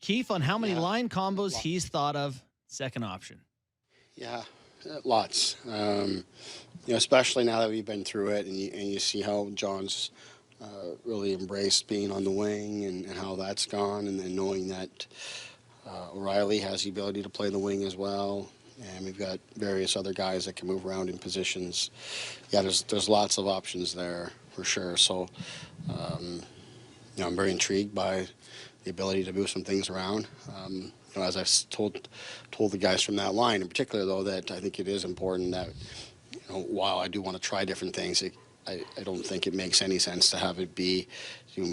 Keefe, on how many line combos he's thought of second option. Yeah, lots. Especially now that we've been through it, and you see how John's really embraced being on the wing and how that's gone, and then knowing that O'Reilly has the ability to play the wing as well, and we've got various other guys that can move around in positions. Yeah, there's lots of options there for sure. So, I'm very intrigued by the ability to move some things around. As I've told the guys from that line in particular, though, that I think it is important that, while I do want to try different things, I don't think it makes any sense to have it be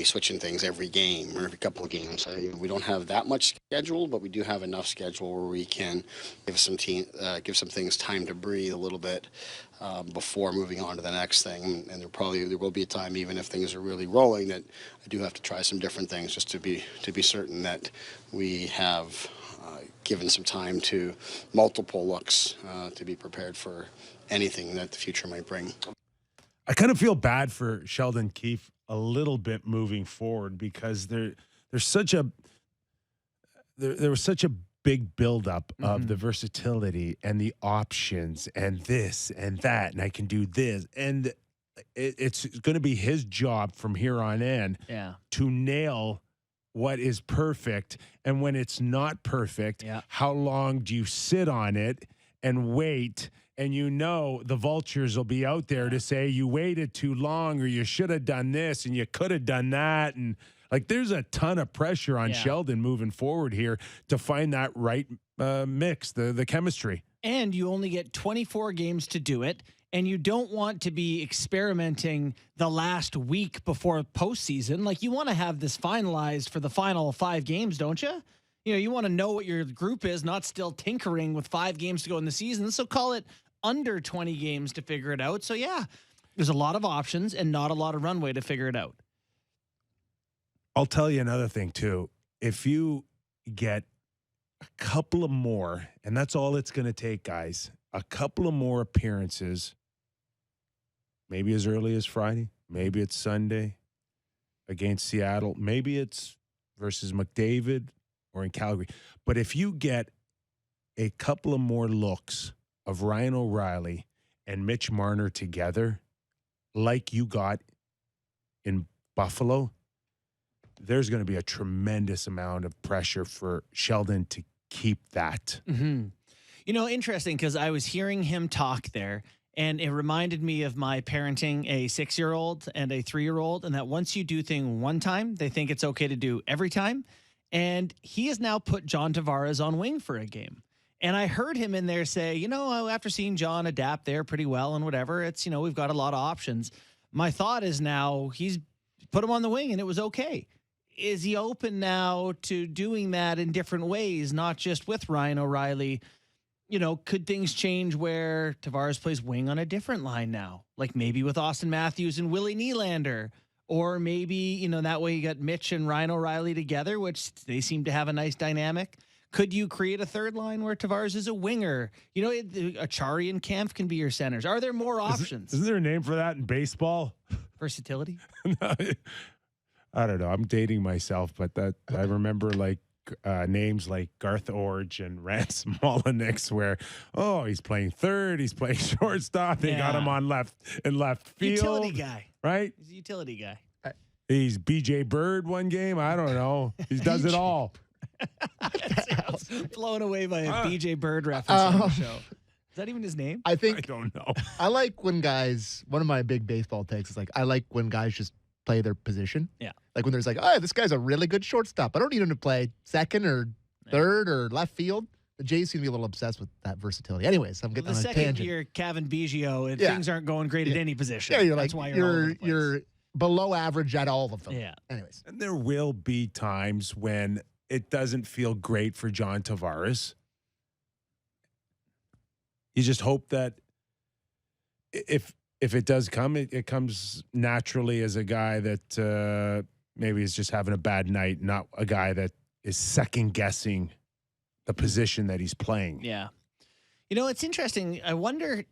switching things every game or every couple of games. We don't have that much schedule, but we do have enough schedule where we can give some things time to breathe a little bit before moving on to the next thing. And there will be a time, even if things are really rolling, that I do have to try some different things just to be certain that we have given some time to multiple looks to be prepared for anything that the future might bring. I kind of feel bad for Sheldon Keefe a little bit moving forward, because there was such a big buildup of the versatility and the options and this and that, and I can do this, and it's going to be his job from here on in to nail what is perfect, and when it's not perfect, how long do you sit on it and wait? And the vultures will be out there to say you waited too long, or you should have done this and you could have done that. And there's a ton of pressure on Sheldon moving forward here to find that right mix, the chemistry. And you only get 24 games to do it. And you don't want to be experimenting the last week before postseason. You want to have this finalized for the final 5 games, don't you? You want to know what your group is, not still tinkering with 5 games to go in the season. So call it under 20 games to figure it out. So, there's a lot of options and not a lot of runway to figure it out. I'll tell you another thing, too. If you get a couple of more, and that's all it's going to take, guys, a couple of more appearances, maybe as early as Friday, maybe it's Sunday against Seattle, maybe it's versus McDavid or in Calgary. But if you get a couple of more looks of Ryan O'Reilly and Mitch Marner together, like you got in Buffalo, there's going to be a tremendous amount of pressure for Sheldon to keep that. Interesting, because I was hearing him talk there, and it reminded me of my parenting a 6-year-old and a 3-year-old, and that once you do thing one time, they think it's okay to do every time. And he has now put John Tavares on wing for a game. And I heard him in there say, after seeing John adapt there pretty well and whatever, it's, we've got a lot of options. My thought is now he's put him on the wing and it was okay. Is he open now to doing that in different ways, not just with Ryan O'Reilly? Could things change where Tavares plays wing on a different line now? Like maybe with Austin Matthews and Willie Nylander. Or maybe, that way you got Mitch and Ryan O'Reilly together, which they seem to have a nice dynamic. Could you create a third line where Tavares is a winger? Achari and Kampf can be your centers. Are there more options? Isn't there a name for that in baseball? Versatility? I don't know. I'm dating myself, but I remember names like Garth Orge and Rance Molyneux, where he's playing third, he's playing shortstop. They got him on left field. Utility guy, right? He's a utility guy. He's BJ Bird one game. I don't know. He does it all. Blown away by a BJ Bird reference on the show. Is that even his name? I don't know. I like when guys. One of my big baseball takes is I like when guys just play their position. Yeah. Like when there's this guy's a really good shortstop. I don't need him to play second or third or left field. The Jays seem to be a little obsessed with that versatility. Anyways, I'm getting on a tangent. The second year, Kevin Biggio, and things aren't going great at any position. Yeah, That's why you're all over the place. You're below average at all of them. Yeah. Anyways. And there will be times when it doesn't feel great for John Tavares. You just hope that if it does come, it comes naturally as a guy that maybe is just having a bad night, not a guy that is second-guessing the position that he's playing. Yeah. It's interesting. I wonder,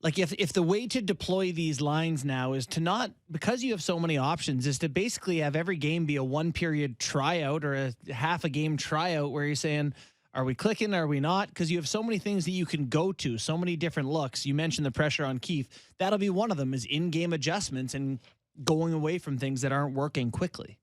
Like if the way to deploy these lines now is to not, because you have so many options, is to basically have every game be a 1-period tryout or a half a game tryout where you're saying, are we clicking? Are we not? Because you have so many things that you can go to, so many different looks. You mentioned the pressure on Keefe. That'll be one of them, is in-game adjustments and going away from things that aren't working quickly.